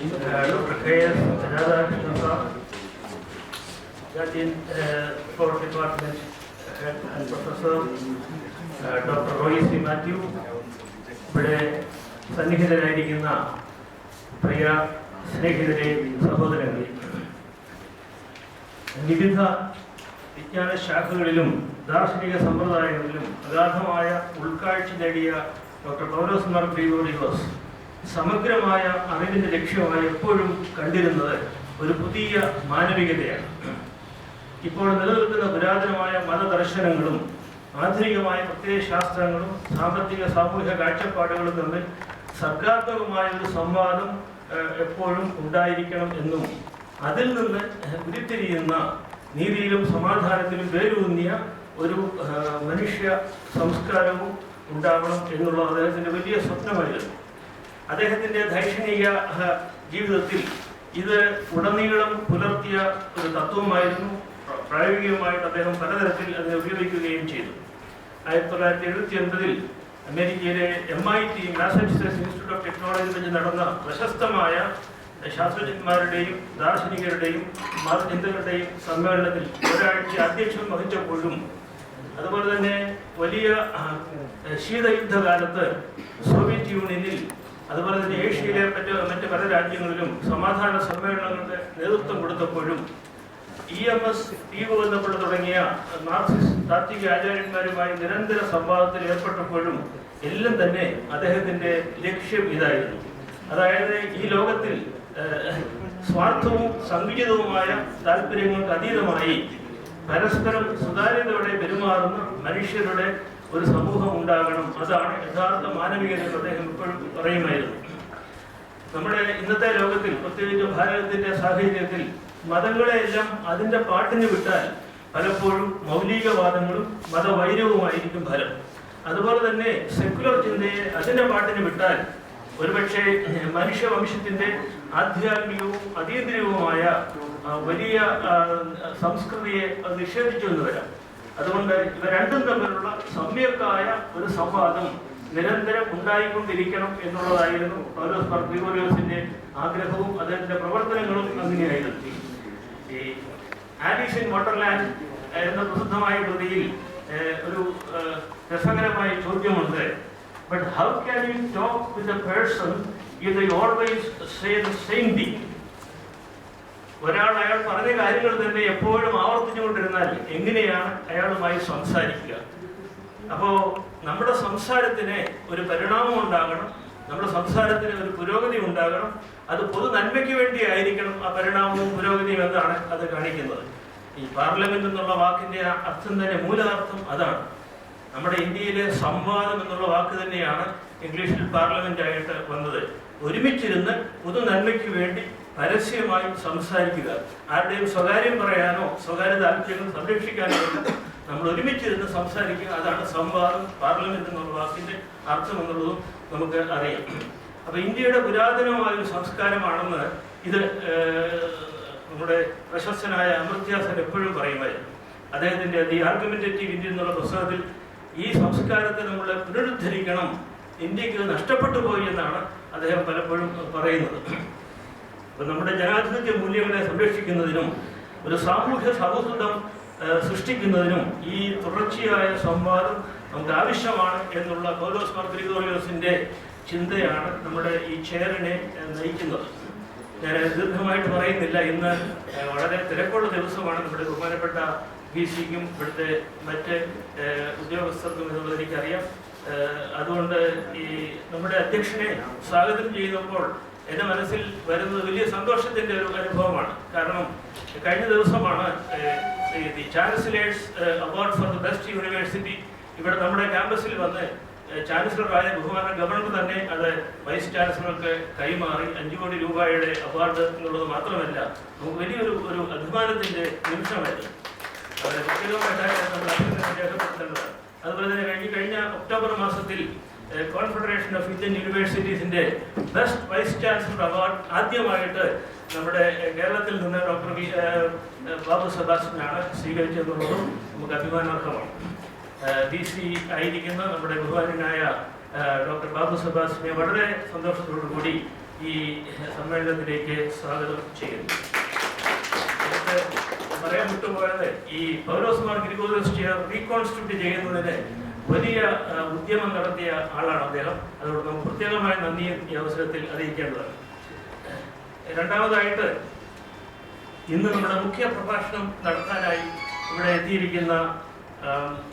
Dr. K.S. Radhakrishnan sir, Guardian for Department Head and Professor Dr. Roy C. Matthew, ഇവിടെ സന്നിഹിതരായിരിക്കുന്ന പ്രിയ സ്നേഹിതരെ സഹോദരങ്ങളെ, വിവിധ വിജ്ഞാന ശാഖകളിലും ദാർശനിക സമ്പ്രദായങ്ങളിലും അഗാധമായ ഉൾക്കാഴ്ച നേടിയ ഡോക്ടർ പൗലോസ് മാർ ഗ്രിഗോറിയോസ് സമഗ്രമായ അറിവിൻ്റെ ലക്ഷ്യമായി എപ്പോഴും കണ്ടിരുന്നത് ഒരു പുതിയ മാനവികതയാണ്. ഇപ്പോൾ നിലനിൽക്കുന്ന പുരാതനമായ മതദർശനങ്ങളും ആധുനികമായ പ്രത്യയശാസ്ത്രങ്ങളും സാമ്പത്തിക സാമൂഹിക കാഴ്ചപ്പാടുകളും തമ്മിൽ സർഗാത്മകമായ ഒരു സംവാദം എപ്പോഴും ഉണ്ടായിരിക്കണം എന്നും അതിൽ നിന്ന് ഉരുത്തിരിയുന്ന നീതിയിലും സമാധാനത്തിലും വേരൂന്നിയ ഒരു മനുഷ്യ സംസ്കാരവും ഉണ്ടാവണം എന്നുള്ള അദ്ദേഹത്തിൻ്റെ വലിയ സ്വപ്നമായിരുന്നു. അദ്ദേഹത്തിൻ്റെ ദൈക്ഷണിക ജീവിതത്തിൽ ഇത് ഉടനീളം പുലർത്തിയ ഒരു തത്വമായിരുന്നു. പ്രായോഗികമായിട്ട് അദ്ദേഹം പലതരത്തിൽ അതിനെ ഉപയോഗിക്കുകയും ചെയ്തു. 1979 അമേരിക്കയിലെ MIT Massachusetts institute of technology വെച്ച് നടന്ന പ്രശസ്തമായ ശാസ്ത്രജ്ഞന്മാരുടെയും ദാർശനികരുടെയും മതചിന്തകരുടെയും സമ്മേളനത്തിൽ ഒരാഴ്ച അധ്യക്ഷം വഹിച്ചപ്പോഴും, അതുപോലെ തന്നെ വലിയ ശീതയുദ്ധകാലത്ത് സോവിയറ്റ് യൂണിയനിൽ, അതുപോലെ തന്നെ ഏഷ്യയിലെ മറ്റ് പല രാജ്യങ്ങളിലും സമാധാന സമ്മേളനങ്ങൾക്ക് നേതൃത്വം കൊടുത്തപ്പോഴും EMS ബന്ധപ്പെട്ട് തുടങ്ങിയ മാർക്സിസ്റ്റ് താത്വിക ആചാര്യന്മാരുമായി നിരന്തര സംവാദത്തിൽ ഏർപ്പെട്ടപ്പോഴും എല്ലാം തന്നെ അദ്ദേഹത്തിൻ്റെ ലക്ഷ്യം ഇതായിരുന്നു. അതായത് ഈ ലോകത്തിൽ സ്വാർത്ഥവും സങ്കുചിതവുമായ താല്പര്യങ്ങൾക്ക് അതീതമായി പരസ്പരം സുതാര്യതയോടെ പെരുമാറുന്ന മനുഷ്യരുടെ ഒരു സമൂഹം ഉണ്ടാകണം. അതാണ് യഥാർത്ഥ മാനവികത എന്ന് അദ്ദേഹം ഇപ്പോഴും പറയുമായിരുന്നു. നമ്മുടെ ഇന്നത്തെ ലോകത്തിൽ, പ്രത്യേകിച്ച് ഭാരതത്തിൻ്റെ സാഹചര്യത്തിൽ, മതങ്ങളെയെല്ലാം അതിൻ്റെ പാട്ടിന് വിട്ടാൽ പലപ്പോഴും മൗലികവാദങ്ങളും മതവൈരവുമായിരിക്കും ഫലം. അതുപോലെ തന്നെ സെക്കുലർ ചിന്തയെ അതിൻ്റെ പാട്ടിന് വിട്ടാൽ ഒരുപക്ഷെ മനുഷ്യവംശത്തിൻ്റെ ആധ്യാത്മികവും അതീന്ദ്രിയവുമായ വലിയ സംസ്കൃതിയെ നിഷേധിച്ചു എന്ന് വരാം. അതുകൊണ്ട് ഇവ രണ്ടും തമ്മിലുള്ള സമ്യക്കായ ഒരു സംവാദം നിരന്തരം ഉണ്ടായിക്കൊണ്ടിരിക്കണം എന്നുള്ളതായിരുന്നു പൗലോസ് മാർ ഗ്രിഗോറിയോസിന്റെ ആഗ്രഹവും അദ്ദേഹത്തിന്റെ പ്രവർത്തനങ്ങളും അങ്ങനെയായിരുന്നു. ഈ ആലീസ് ഇൻ വണ്ടർലാൻഡ് എന്ന പ്രസിദ്ധമായ കൃതിയിൽ ഒരു രസകരമായ ചോദ്യമുണ്ട്. But how can you talk with a person if they always say the same thing? അയാൾ പറഞ്ഞ കാര്യങ്ങൾ തന്നെ എപ്പോഴും ആവർത്തിച്ചുകൊണ്ടിരുന്നാൽ എങ്ങനെയാണ് അയാളുമായി സംസാരിക്കുക? അപ്പോൾ നമ്മുടെ സംസാരത്തിന് ഒരു പരിണാമം ഉണ്ടാകണം, നമ്മുടെ സംസാരത്തിന് ഒരു പുരോഗതി ഉണ്ടാകണം. അത് പൊതു നന്മയ്ക്ക് വേണ്ടി ആയിരിക്കണം ആ പരിണാമവും പുരോഗതിയും എന്നാണ് അത് കാണിക്കുന്നത്. ഈ പാർലമെന്റ് എന്നുള്ള വാക്കിന്റെ അർത്ഥം തന്നെ, മൂലാർത്ഥം അതാണ്. നമ്മുടെ ഇന്ത്യയിലെ സംവാദം എന്നുള്ള വാക്ക് തന്നെയാണ് ഇംഗ്ലീഷിൽ പാർലമെന്റ് ആയിട്ട് വന്നത്. ഒരുമിച്ചിരുന്ന് പൊതു നന്മയ്ക്ക് വേണ്ടി പരസ്യമായി സംസാരിക്കുക. ആരുടെയും സ്വകാര്യം പറയാനോ സ്വകാര്യ താല്പര്യങ്ങൾ സംരക്ഷിക്കാനോ നമ്മൾ ഒരുമിച്ചിരുന്ന് സംസാരിക്കുക. അതാണ് സംവാദം, പാർലമെന്റ് എന്നുള്ള വാക്കിന്റെ അർത്ഥം എന്നുള്ളതും നമുക്ക് അറിയാം. അപ്പൊ ഇന്ത്യയുടെ പുരാതനമായ ഒരു സംസ്കാരമാണെന്ന് ഇത് നമ്മുടെ പ്രശസ്തനായ അമർത്യ സെൻ എപ്പോഴും പറയുമായിരുന്നു. അദ്ദേഹത്തിന്റെ ദി ആർഗ്യുമെന്റേറ്റീവ് ഇന്ത്യ എന്നുള്ള പുസ്തകത്തിൽ ഈ സംസ്കാരത്തെ നമ്മൾ പുനരുദ്ധരിക്കണം, ഇന്ത്യക്ക് നഷ്ടപ്പെട്ടു പോയി എന്നാണ് അദ്ദേഹം പലപ്പോഴും പറയുന്നത്. അപ്പൊ നമ്മുടെ ജനാധിപത്യ മൂല്യങ്ങളെ സംരക്ഷിക്കുന്നതിനും ഒരു സാമൂഹ്യ സൗഹൃദം സൃഷ്ടിക്കുന്നതിനും ഈ തുടർച്ചയായ സംവാദം നമുക്ക് ആവശ്യമാണ് എന്നുള്ള പൗലോസ് മാർ ഗ്രിഗോറിയോസിന്റെ ചിന്തയാണ് നമ്മുടെ ഈ ചെയറിനെ നയിക്കുന്നത്. ഞാൻ ദീർഘമായിട്ട് പറയുന്നില്ല. ഇന്ന് വളരെ തിരക്കുള്ള ദിവസമാണ്. നമ്മുടെ ബഹുമാനപ്പെട്ട VC-ക്കും ഇവിടുത്തെ മറ്റ് ഉദ്യോഗസ്ഥർക്കും എന്നുള്ളത് എനിക്കറിയാം. അതുകൊണ്ട് ഈ നമ്മുടെ അധ്യക്ഷനെ സ്വാഗതം ചെയ്യുമ്പോൾ എൻ്റെ മനസ്സിൽ വരുന്നത് വലിയ സന്തോഷത്തിൻ്റെ ഒരു അനുഭവമാണ്. കാരണം കഴിഞ്ഞ ദിവസമാണ് the chancellors award for the best university ഇവിടെ നമ്മുടെ ക്യാമ്പസിൽ വന്ന് ചാൻസലറായ ബഹുമാന ഗവർണർ തന്നെ അത് വൈസ് ചാൻസലർക്ക് കൈമാറി 5 കോടി രൂപയുടെ അവാർഡ് എന്നുള്ളത് മാത്രമല്ല, നമുക്ക് വലിയൊരു അഭിമാനത്തിൻ്റെ നിമിഷമായിരുന്നു. അത് വ്യക്തിഗതമായിട്ടാണ് നമ്മൾ രേഖപ്പെടുത്തേണ്ടത്. അതുപോലെ തന്നെ കഴിഞ്ഞ ഒക്ടോബർ മാസത്തിൽ കോൺഫെഡറേഷൻ ഓഫ് ഇന്ത്യൻ യൂണിവേഴ്സിറ്റീസിന്റെ ബെസ്റ്റ് വൈസ് ചാൻസലർ അവാർഡ് ആദ്യമായിട്ട് നമ്മുടെ കേരളത്തിൽ നിന്ന് ഡോക്ടർ ബാബു സെബാസ്റ്റ്യനാണ് സ്വീകരിച്ചതെന്നുള്ളതും നമുക്ക് അഭിമാനാർഹമാണ്. DC ആയിരിക്കുന്ന നമ്മുടെ ബഹുമാന്യനായ ഡോക്ടർ ബാബു സെബാസ്റ്റ്യനെ വളരെ സന്തോഷത്തോടു കൂടി ഈ സമ്മേളനത്തിലേക്ക് സ്വാഗതം ചെയ്യുന്നു. എനിക്ക് പറയാൻ വിട്ടുപോയത് ഈ പൗലോസ് മാർ ഗ്രിഗോറിയോസ് ചെയർ റീകോൺസ്റ്റിറ്റ്യൂട്ട് ചെയ്യുന്നതിന് വലിയ ഉദ്യമം നടത്തിയ ആളാണ് അദ്ദേഹം. അതുകൊണ്ട് നമുക്ക് പ്രത്യേകമായ നന്ദിയും ഈ അവസരത്തിൽ അറിയിക്കേണ്ടതാണ്. രണ്ടാമതായിട്ട് ഇന്ന് നമ്മുടെ മുഖ്യ പ്രഭാഷണം നടത്താനായി ഇവിടെ എത്തിയിരിക്കുന്ന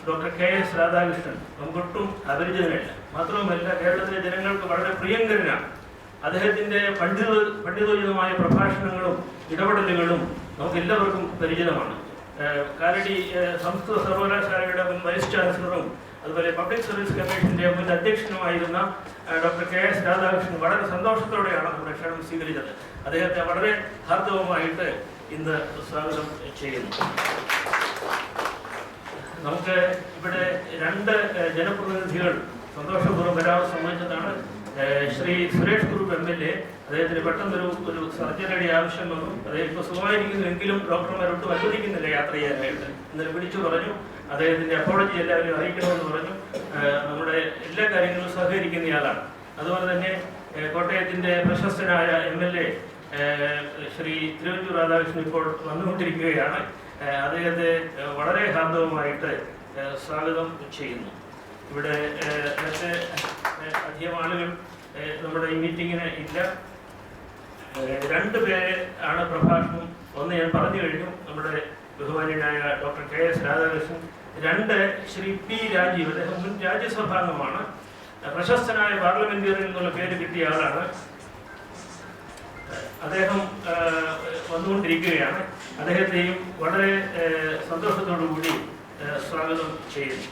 ഡോക്ടർ KS രാധാകൃഷ്ണൻ നമുക്കൊട്ടും അപരിചിതനല്ല. മാത്രവുമല്ല, കേരളത്തിലെ ജനങ്ങൾക്ക് വളരെ പ്രിയങ്കരനാണ്. അദ്ദേഹത്തിൻ്റെ പണ്ഡിതോചിതമായ പ്രഭാഷണങ്ങളും ഇടപെടലുകളും നമുക്ക് എല്ലാവർക്കും പരിചിതമാണ്. കാലടി സംസ്കൃത സർവകലാശാലയുടെ മുൻ വൈസ് ചാൻസലറും അതുപോലെ പബ്ലിക് സർവീസ് കമ്മീഷന്റെ മുൻ അധ്യക്ഷനുമായിരുന്ന ഡോക്ടർ KS രാധാകൃഷ്ണൻ വളരെ സന്തോഷത്തോടെയാണ് നമ്മുടെ ക്ഷണം സ്വീകരിച്ചത്. അദ്ദേഹത്തെ വളരെ ഹാർദവമായിട്ട് ഇന്ന് സ്വാഗതം ചെയ്യുന്നു. നമുക്ക് ഇവിടെ 2 ജനപ്രതിനിധികൾ സന്തോഷപൂർവ്വം വരാൻ സമ്മതിച്ചതാണ്. ശ്രീ സുരേഷ് കുറുപ്പ് MLA, അദ്ദേഹത്തിന് പെട്ടെന്നൊരു സർജറിയുടെ ആവശ്യം വന്നു. അദ്ദേഹം ഇപ്പോൾ സുഖമായിരിക്കുന്നുവെങ്കിലും ഡോക്ടർമാരൊട്ടും അനുവദിക്കുന്നില്ല യാത്ര ചെയ്യാനായിട്ട്. ഇന്നലെ വിളിച്ചു പറഞ്ഞു, അദ്ദേഹത്തിൻ്റെ അപ്പോളജി എല്ലാവരും അറിയിക്കണമെന്ന് പറഞ്ഞു. നമ്മുടെ എല്ലാ കാര്യങ്ങളും സഹകരിക്കുന്നയാളാണ്. അതുപോലെ തന്നെ കോട്ടയത്തിൻ്റെ പ്രശസ്തനായ MLA ശ്രീ തിരുവഞ്ചൂർ രാധാകൃഷ്ണൻ ഇപ്പോൾ വന്നുകൊണ്ടിരിക്കുകയാണ്. അദ്ദേഹത്തെ വളരെ ഹാർദവമായിട്ട് സ്വാഗതം ചെയ്യുന്നു. ഇവിടെ മറ്റ് അധികം ആളുകൾ നമ്മുടെ ഈ മീറ്റിങ്ങിന് ഇല്ല. 2 പേര് ആണ് പ്രഭാഷണം. ഒന്ന് ഞാൻ പറഞ്ഞു കഴിഞ്ഞു, നമ്മുടെ ബഹുമാന്യനായ doctor KS Radhakrishnan. 2 Shri P Rajeev, അദ്ദേഹം മുൻ രാജ്യസഭാംഗമാണ്. പ്രശസ്തനായ പാർലമെന്റേറിയൻ എന്നുള്ള പേര് കിട്ടിയ ആളാണ്. അദ്ദേഹം വന്നുകൊണ്ടിരിക്കുകയാണ്. അദ്ദേഹത്തെയും വളരെ സന്തോഷത്തോടു കൂടി സ്വാഗതം ചെയ്യുന്നു.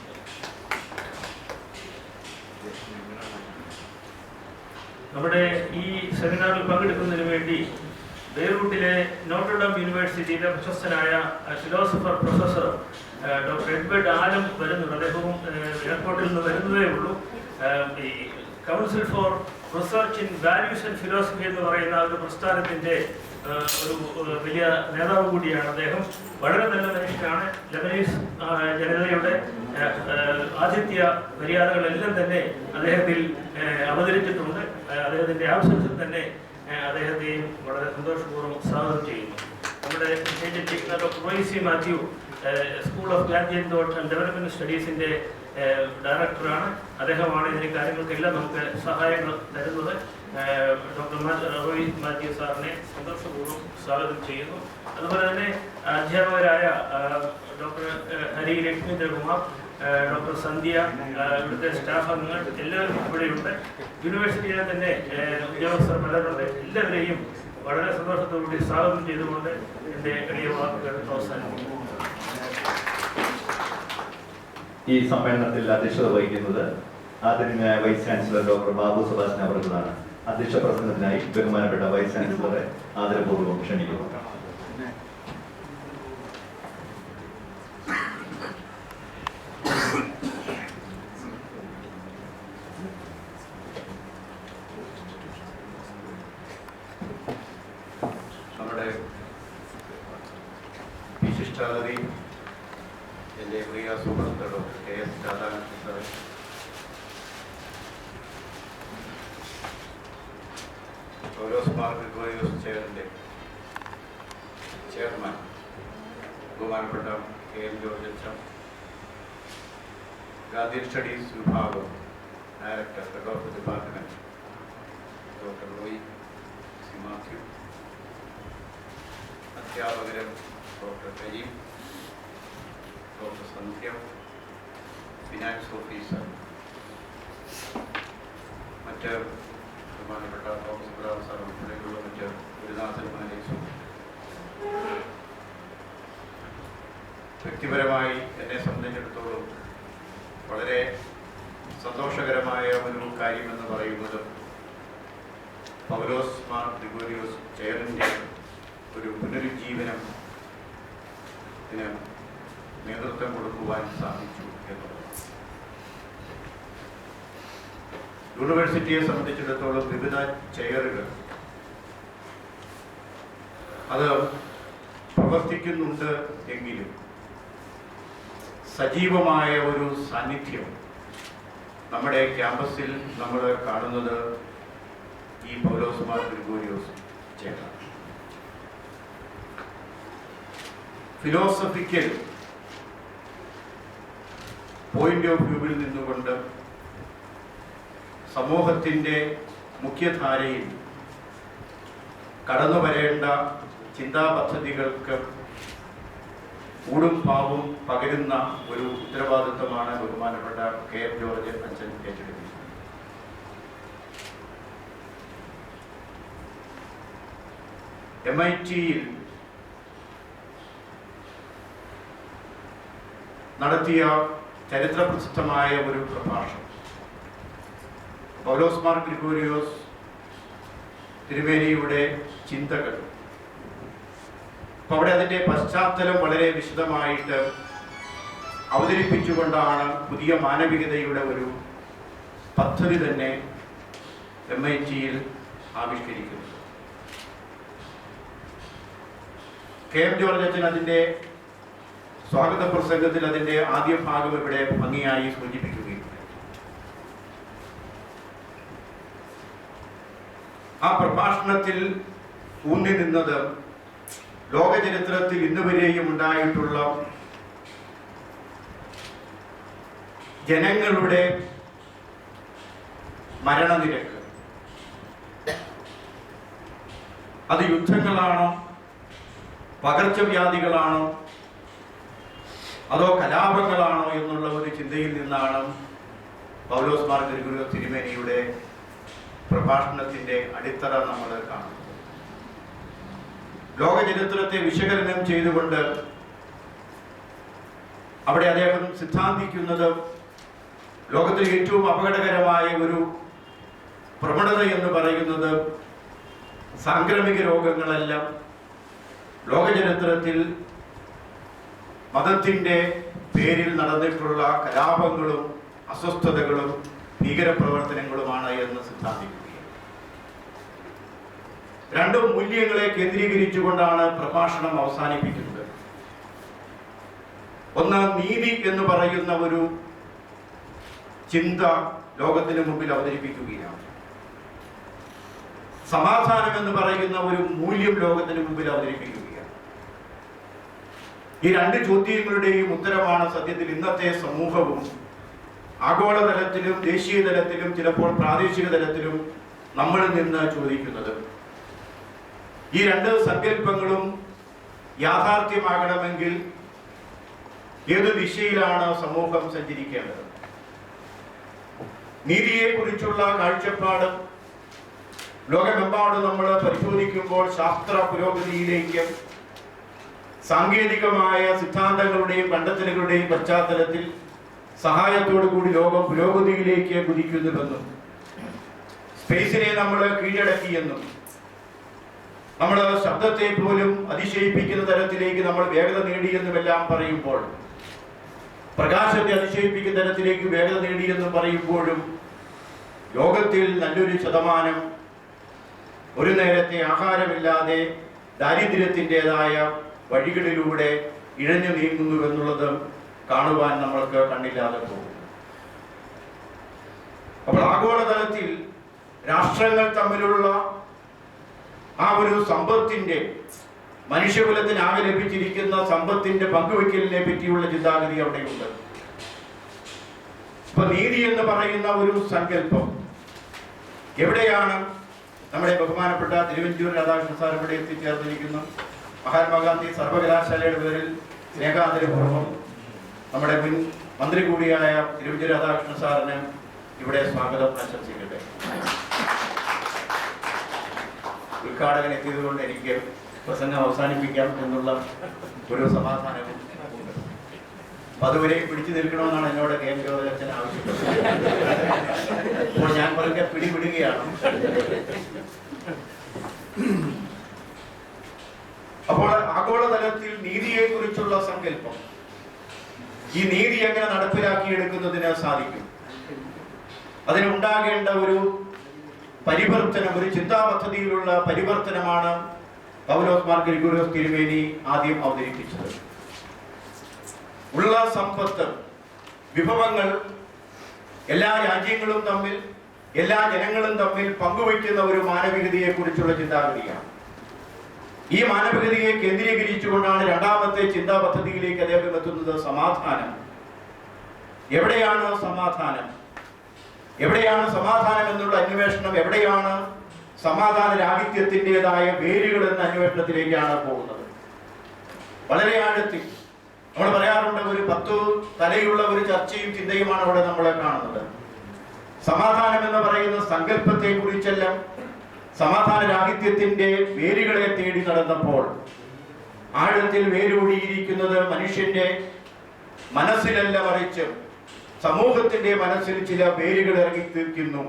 നമ്മുടെ ഈ സെമിനാറിൽ പങ്കെടുക്കുന്നതിന് വേണ്ടി ബെയ്റൂട്ടിലെ നോട്ടർഡം യൂണിവേഴ്സിറ്റിയിലെ പ്രശസ്തനായ ഫിലോസഫർ പ്രൊഫസർ ഡോക്ടർ എഡ്വേർഡ് ആലം വരുന്നുണ്ട്. അദ്ദേഹവും എയർപോർട്ടിൽ നിന്ന് വരുന്നതേ ഉള്ളൂ. ഈ council for research in values and philosophy എന്ന് പറയുന്ന ഒരു പ്രസ്ഥാനത്തിൻ്റെ ഒരു വലിയ നേതാവ് കൂടിയാണ് അദ്ദേഹം. വളരെ നല്ല മനുഷ്യനാണ്. ലെബനീസ് ജനതയുടെ ആതിഥ്യ മര്യാദകളെല്ലാം തന്നെ അദ്ദേഹത്തിൽ അവതരിച്ചിട്ടുണ്ട്. അദ്ദേഹത്തിൻ്റെ ആബ്സൻസിൽ തന്നെ അദ്ദേഹത്തെയും വളരെ സന്തോഷപൂർവ്വം സ്വാഗതം ചെയ്യുന്നു. നമ്മുടെ doctor Roycy Mathew school of Gandhian thought and development സ്റ്റഡീസിൻ്റെ ഡയറക്ടറാണ്. അദ്ദേഹമാണ് ഇതിന് കാര്യങ്ങൾക്കെല്ലാം നമുക്ക് സഹായങ്ങൾ തരുന്നത്. ഡോക്ടർ റോയ് മാത്യു സാറിനെ സന്തോഷപൂർവ്വം സ്വാഗതം ചെയ്യുന്നു. അതുപോലെ തന്നെ അധ്യാപകരായ ഡോക്ടർ ഹരി ലക്ഷ്മീന്ദ്രകുമാർ, ഡോക്ടർ സന്ധ്യ, ഇവിടുത്തെ സ്റ്റാഫ് അംഗങ്ങൾ എല്ലാവരും ഇവിടെയുണ്ട്. യൂണിവേഴ്സിറ്റിയിലെ തന്നെ ഉദ്യോഗസ്ഥർ പലരുണ്ട്. എല്ലാവരെയും വളരെ സന്തോഷത്തോടുകൂടി സ്വാഗതം ചെയ്തുകൊണ്ട് എൻ്റെ എളിയ വാക്കുകൾ അവസാനിപ്പിക്കുന്നു. ഈ സമ്മേളനത്തിൽ അധ്യക്ഷത വഹിക്കുന്നത് ആദരണീയനായ വൈസ് ചാൻസലർ ഡോക്ടർ ബാബു സുഭാഷിനെ അവർക്കാണ്. അധ്യക്ഷ പ്രസംഗത്തിനായി ബഹുമാനപ്പെട്ട വൈസ് ചാൻസലറെ ആദരപൂർവ്വം ക്ഷണിക്കുന്നു. നമ്മുടെ വിശിഷ്ടാതിഥി എൻ്റെ പ്രിയ സുഹൃത്ത് ഡോക്ടർ KS രാധാകൃഷ്ണൻ സാർ, പൗലോസ് മാർ ഗ്രിഗോറിയോസ് ചെയറിൻ്റെ ചെയർമാൻ ബഹുമാനപ്പെട്ട KM ജോർജ് അച്ഛൻ, ഗാന്ധി സ്റ്റഡീസ് വിഭാഗം director head of department doctor Roy C Mathew, അധ്യാപകരും ഡോക്ടർ കരീം, ഡോക്ടർ സന്ധ്യ, ഫിനാൻസ് ഓഫീസർ, മറ്റ് ബഹുമാനപ്പെട്ട ഡോക്ടർ സുബ്രാവ് സാർ ഉൾപ്പെടെയുള്ള മറ്റ് ഗുരുനാഥന്മാരെ, വ്യക്തിപരമായി എന്നെ സംബന്ധിച്ചിടത്തോളം വളരെ സന്തോഷകരമായ ഒരു കാര്യമെന്ന് പറയുന്നത് പൗലോസ് മാർ ഗ്രിഗോറിയോസ് ചെയറിൻ്റെ ഒരു പുനരുജ്ജീവനം നേതൃത്വം കൊടുക്കുവാൻ സാധിച്ചു എന്നുള്ളത്. യൂണിവേഴ്സിറ്റിയെ സംബന്ധിച്ചിടത്തോളം വിവിധ ചെയറുകൾ അത് പ്രവർത്തിക്കുന്നുണ്ട് എങ്കിലും സജീവമായ ഒരു സാന്നിധ്യം നമ്മുടെ ക്യാമ്പസിൽ നമ്മൾ കാണുന്നത് ഈ പൗലോസ് മാർ ഗ്രിഗോരിയോസ് ചേട്ടൻ. ഫിലോസഫിക്കൽ പോയിന്റ് ഓഫ് വ്യൂവിൽ നിന്നുകൊണ്ട് സമൂഹത്തിൻ്റെ മുഖ്യധാരയിൽ കടന്നു വരേണ്ട ചിന്താ പദ്ധതികൾക്ക് ഊടും പാവും പകരുന്ന ഒരു ഉത്തരവാദിത്വമാണ് ബഹുമാനപ്പെട്ട കെ.എം. ജോർജ് അച്ഛൻ ഏറ്റെടുക്കുന്നത്. MIT-യിൽ നടത്തിയ ചരിത്രപ്രസിദ്ധമായ ഒരു പ്രഭാഷണം പൗലോസ് മാർ ഗ്രിഗോരിയോസ് തിരുമേനിയുടെ ചിന്തകൾ. അപ്പോൾ അവിടെ അതിൻ്റെ പശ്ചാത്തലം വളരെ വിശദമായിട്ട് അവതരിപ്പിച്ചുകൊണ്ടാണ് പുതിയ മാനവികതയുടെ ഒരു പദ്ധതി തന്നെ MIT-യിൽ ആവിഷ്കരിക്കുന്നത്. കെ.എം. ജോർജ് അച്ഛൻ അതിൻ്റെ സ്വാഗത പ്രസംഗത്തിൽ അതിൻ്റെ ആദ്യ ഭാഗം ഇവിടെ ഭംഗിയായി സൂചിപ്പിക്കുകയും ആ പ്രഭാഷണത്തിൽ ഊന്നി നിന്നത് ലോക ചരിത്രത്തിൽ ഇന്നുവരെയും ഉണ്ടായിട്ടുള്ള ജനങ്ങളുടെ മരണനിരക്ക്, അത് യുദ്ധങ്ങളാണോ, പകർച്ചവ്യാധികളാണോ, അതോ കലാപങ്ങളാണോ എന്നുള്ള ഒരു ചിന്തയിൽ നിന്നാണ് പൗലോസ് മാർ ഗ്രിഗോരിയോസ് തിരുമേനിയുടെ പ്രഭാഷണത്തിൻ്റെ അടിത്തറ നമ്മൾ കാണുന്നത്. ലോക ചരിത്രത്തെ വിശകലനം ചെയ്തുകൊണ്ട് അവിടെ അദ്ദേഹം സിദ്ധാന്തിക്കുന്നത് ലോകത്തിലെ ഏറ്റവും അപകടകരമായ ഒരു പ്രവണത എന്ന് പറയുന്നത് സാംക്രമിക രോഗങ്ങളെല്ലാം ലോക ചരിത്രത്തിൽ മതത്തിൻ്റെ പേരിൽ നടന്നിട്ടുള്ള കലാപങ്ങളും അസ്വസ്ഥതകളും ഭീകരപ്രവർത്തനങ്ങളുമാണ് എന്ന് സിദ്ധാന്തിക്കുകയാണ്. രണ്ട് മൂല്യങ്ങളെ കേന്ദ്രീകരിച്ചുകൊണ്ടാണ് പ്രഭാഷണം അവസാനിപ്പിക്കുന്നത്. ഒന്ന്, നീതി എന്ന് പറയുന്ന ഒരു ചിന്ത ലോകത്തിന് മുമ്പിൽ അവതരിപ്പിക്കുകയാണ്. സമാധാനം എന്ന് പറയുന്ന ഒരു മൂല്യം ലോകത്തിന് മുമ്പിൽ അവതരിപ്പിക്കുകയാണ്. ഈ രണ്ട് ചോദ്യങ്ങളുടെയും ഉത്തരമാണ് സത്യത്തിൽ ഇന്നത്തെ സമൂഹവും ആഗോളതലത്തിലും ദേശീയ തലത്തിലും ചിലപ്പോൾ പ്രാദേശിക തലത്തിലും നമ്മളിൽ നിന്ന് ചോദിക്കുന്നത്. ഈ രണ്ട് സങ്കല്പങ്ങളും യാഥാർത്ഥ്യമാകണമെങ്കിൽ ഏതു ദിശയിലാണ് സമൂഹം സഞ്ചരിക്കേണ്ടത്? നീതിയെക്കുറിച്ചുള്ള കാഴ്ചപ്പാട് ലോകമെമ്പാടും നമ്മൾ പരിശോധിക്കുമ്പോൾ ശാസ്ത്ര പുരോഗതിയിലേക്ക് സാങ്കേതികമായ സിദ്ധാന്തങ്ങളുടെയും കണ്ടെത്തലുകളുടെയും പശ്ചാത്തലത്തിൽ സഹായത്തോടു കൂടി ലോകം പുരോഗതിയിലേക്ക് കുതിക്കുന്നുവെന്നും സ്പേസിനെ നമ്മൾ കീഴടക്കിയെന്നും നമ്മൾ ശബ്ദത്തെ പോലും അതിശയിപ്പിക്കുന്ന തരത്തിലേക്ക് നമ്മൾ വേഗത നേടിയെന്നുമെല്ലാം പറയുമ്പോൾ, പ്രകാശത്തെ അതിശയിപ്പിക്കുന്ന തരത്തിലേക്ക് വേഗത നേടിയെന്നും പറയുമ്പോഴും ലോകത്തിൽ നല്ലൊരു ശതമാനം ഒരു നേരത്തെ ആഹാരമില്ലാതെ ദാരിദ്ര്യത്തിൻ്റെതായ വഴികളിലൂടെ ഇഴഞ്ഞു നീങ്ങുന്നുവെന്നുള്ളത് കാണുവാൻ നമ്മൾക്ക് കണ്ണില്ലാതെ പോകും. അപ്പോൾ ആഗോളതലത്തിൽ രാഷ്ട്രങ്ങൾ തമ്മിലുള്ള ആ ഒരു സമ്പത്തിന്റെ, മനുഷ്യകുലത്തിനാകെ ലഭിച്ചിരിക്കുന്ന സമ്പത്തിന്റെ പങ്കുവയ്ക്കലിനെ പറ്റിയുള്ള ചിന്താഗതി അവിടെയുണ്ട്. ഇപ്പൊ നീതി എന്ന് പറയുന്ന ഒരു സങ്കല്പം എവിടെയാണ് നമ്മുടെ ബഹുമാനപ്പെട്ട തിരുവഞ്ചൂർ രാധാകൃഷ്ണൻ സാർ ഇവിടെ എത്തിച്ചേർന്നിരിക്കുന്നു. മഹാത്മാഗാന്ധി സർവകലാശാലയുടെ പേരിൽ സ്നേഹാദരപൂർവ്വം നമ്മുടെ മുൻ മന്ത്രി കൂടിയായ തിരുവഞ്ചൂർ രാധാകൃഷ്ണൻ സാറിന് ഇവിടെ സ്വാഗതം ആശംസിക്കട്ടെ. ഉദ്ഘാടകൻ എത്തിയതുകൊണ്ട് എനിക്ക് പ്രസംഗം അവസാനിപ്പിക്കാം എന്നുള്ള ഒരു സമാധാനവും ഉണ്ട്. അതുവരെ പിടിച്ചു നിൽക്കണമെന്നാണ് എന്നോട് കെ.എം. ജോർജ് അച്ഛൻ ആവശ്യപ്പെട്ടത്. അപ്പോൾ ഞാൻ പതുക്കെ പിടിപിടുകയാണ്. അപ്പോൾ ആഗോളതലത്തിൽ നീതിയെക്കുറിച്ചുള്ള സങ്കല്പം, ഈ നീതി എങ്ങനെ നടപ്പിലാക്കിയെടുക്കുന്നതിന് സാധിക്കും, അതിനുണ്ടാകേണ്ട ഒരു പരിവർത്തനം, ഒരു ചിന്താപദ്ധതിയിലുള്ള പരിവർത്തനമാണ് പൗലോസ് മാർ ഗ്രിഗോരിയോസ് തിരുമേനി ആദ്യം അവതരിപ്പിച്ചത്. ഉള്ള സമ്പത്ത്, വിഭവങ്ങൾ എല്ലാ രാജ്യങ്ങളും തമ്മിൽ എല്ലാ ജനങ്ങളും തമ്മിൽ പങ്കുവയ്ക്കുന്ന ഒരു മാനവികതയെ കുറിച്ചുള്ള ചിന്താഗതിയാണ്. ഈ മാനവികതയെ കേന്ദ്രീകരിച്ചുകൊണ്ടാണ് രണ്ടാമത്തെ ചിന്താ പദ്ധതിയിലേക്ക് അദ്ദേഹം എത്തുന്നത്. സമാധാനം. എവിടെയാണ് സമാധാനം? എവിടെയാണ് സമാധാനം എന്നുള്ള അന്വേഷണം? എവിടെയാണ് സമാധാന രാഹിത്യത്തിൻ്റെതായ വേരുകൾ എന്ന അന്വേഷണത്തിലേക്കാണ് പോകുന്നത്. വളരെ ആഴത്തിൽ നമ്മൾ പറയാറുണ്ട്, ഒരു 10 തലയുള്ള ഒരു ചർച്ചയും ചിന്തയുമാണ് അവിടെ നമ്മളെ കാണുന്നത്. സമാധാനം എന്ന് പറയുന്ന സങ്കല്പത്തെ കുറിച്ചെല്ലാം സമാധാന രാഹിത്യത്തിന്റെ വേരുകളെ തേടി നടന്നപ്പോൾ ആഴത്തിൽ വേരൂടിയിരിക്കുന്നത് മനുഷ്യന്റെ മനസ്സിലല്ല, മറിച്ച് സമൂഹത്തിന്റെ മനസ്സിൽ ചില വേരുകൾ ഇറങ്ങി തീർക്കുന്നു.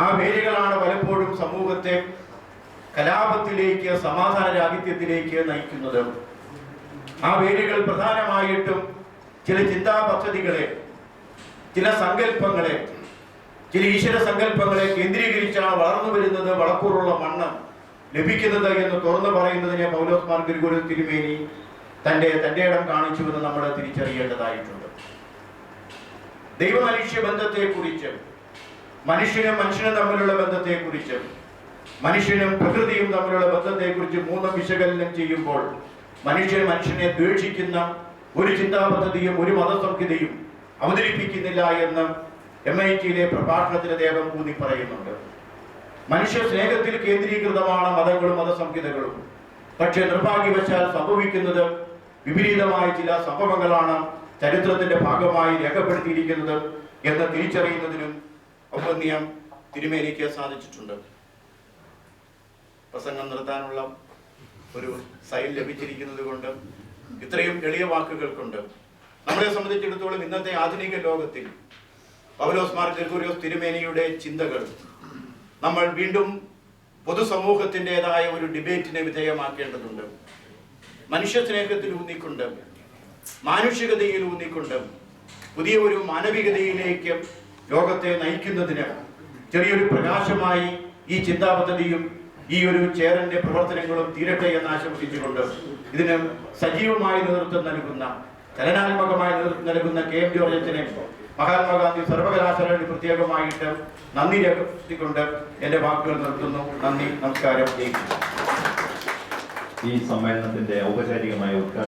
ആ വേരുകളാണ് പലപ്പോഴും സമൂഹത്തെ കലാപത്തിലേക്ക്, സമാധാന രാഹിത്യത്തിലേക്ക് നയിക്കുന്നത്. ആ വേരുകൾ പ്രധാനമായിട്ടും ചില ചിന്താ പദ്ധതികളെ, ചില സങ്കല്പങ്ങളെ, ചില ഈശ്വര സങ്കല്പങ്ങളെ കേന്ദ്രീകരിച്ചാണ് വളർന്നു വരുന്നത്, വളക്കൂറുള്ള മണ്ണ് ലഭിക്കുന്നത് എന്ന് തുറന്നു പറയുന്നതിനെ പൗലോസ് മാർ ഗ്രിഗോറിയോസ് തിരുമേനി തന്റെ ഇടം കാണിച്ചുവെന്ന് നമ്മൾ തിരിച്ചറിയേണ്ടതായിട്ടുണ്ട്. ദൈവമനുഷ്യ ബന്ധത്തെക്കുറിച്ച്, മനുഷ്യനും തമ്മിലുള്ള ബന്ധത്തെക്കുറിച്ച്, മനുഷ്യനും പ്രകൃതിയും തമ്മിലുള്ള ബന്ധത്തെക്കുറിച്ച് 3 വിശകലനം ചെയ്യുമ്പോൾ മനുഷ്യനെ ദ്വേഷിക്കുന്ന ഒരു ചിന്താ പദ്ധതിയും ഒരു മതസംഹിതയും അവതരിപ്പിക്കുന്നില്ല എന്ന് MIT-യിലെ പ്രഭാഷണത്തിൽ അദ്ദേഹം ഊന്നി പറയുന്നുണ്ട്. മനുഷ്യ സ്നേഹത്തിൽ കേന്ദ്രീകൃതമാണ് മതങ്ങളും മതസംഹിതകളും. പക്ഷേ നിർഭാഗ്യവശാൽ സംഭവിക്കുന്നത് വിപരീതമായ ചില സംഭവങ്ങളാണ് ചരിത്രത്തിന്റെ ഭാഗമായി രേഖപ്പെടുത്തിയിരിക്കുന്നത് എന്ന് തിരിച്ചറിയുന്നതിനും ഔപന്യം തിരുമേനിക്ക് സാധിച്ചിട്ടുണ്ട്. പ്രസംഗം നിർത്താനുള്ള ഒരു സൈൻ ലഭിച്ചിരിക്കുന്നത് കൊണ്ട് ഇത്രയും എളിയ വാക്കുകൾ കൊണ്ട് നമ്മളെ സംബന്ധിച്ചിടത്തോളം ഇന്നത്തെ ആധുനിക ലോകത്തിൽ പൗലോസ് മാർ ഗ്രിഗോറിയോസ് തിരുമേനിയുടെ ചിന്തകൾ നമ്മൾ വീണ്ടും പൊതുസമൂഹത്തിൻ്റെതായ ഒരു ഡിബേറ്റിനെ വിധേയമാക്കേണ്ടതുണ്ട്. മനുഷ്യ സ്നേഹത്തിൽ ഊന്നിക്കൊണ്ട്, മാനുഷികതയിൽ ഊന്നിക്കൊണ്ട് പുതിയ ഒരു മാനവികതയിലേക്ക് ലോകത്തെ നയിക്കുന്നതിന് ചെറിയൊരു പ്രകാശമായി ഈ ചിന്താ പദ്ധതിയും ഈ ഒരു ചേരന്റെ പ്രവർത്തനങ്ങളും തീരട്ടെ എന്ന് ആശംസിച്ചുകൊണ്ട് ഇതിന് സജീവമായി നേതൃത്വം നൽകുന്ന, ചലനാത്മകമായി നേതൃത്വം നൽകുന്ന KM ജോർജ് അച്ഛനെ, മഹാത്മാഗാന്ധി സർവകലാശാലയിൽ പ്രത്യേകമായിട്ട് നന്ദി രേഖപ്പെടുത്തിക്കൊണ്ട് എന്റെ വാക്കുകൾ നിർത്തുന്നു. നന്ദി, നമസ്കാരം. ഈ സമ്മേളനത്തിന്റെ ഔപചാരികമായ